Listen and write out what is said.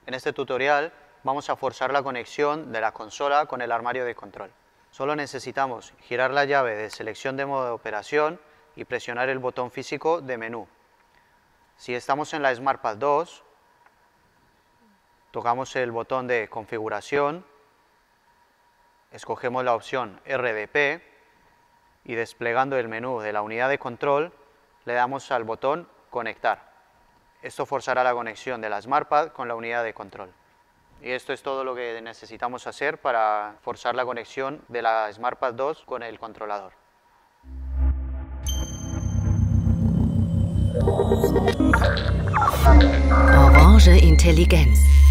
En este tutorial vamos a forzar la conexión de la consola con el armario de control. Solo necesitamos girar la llave de selección de modo de operación y presionar el botón físico de menú. Si estamos en la SmartPad 2, tocamos el botón de configuración, escogemos la opción RDP y desplegando el menú de la unidad de control le damos al botón conectar. Esto forzará la conexión de la SmartPad con la unidad de control. Y esto es todo lo que necesitamos hacer para forzar la conexión de la SmartPad 2 con el controlador. Orange Intelligenz.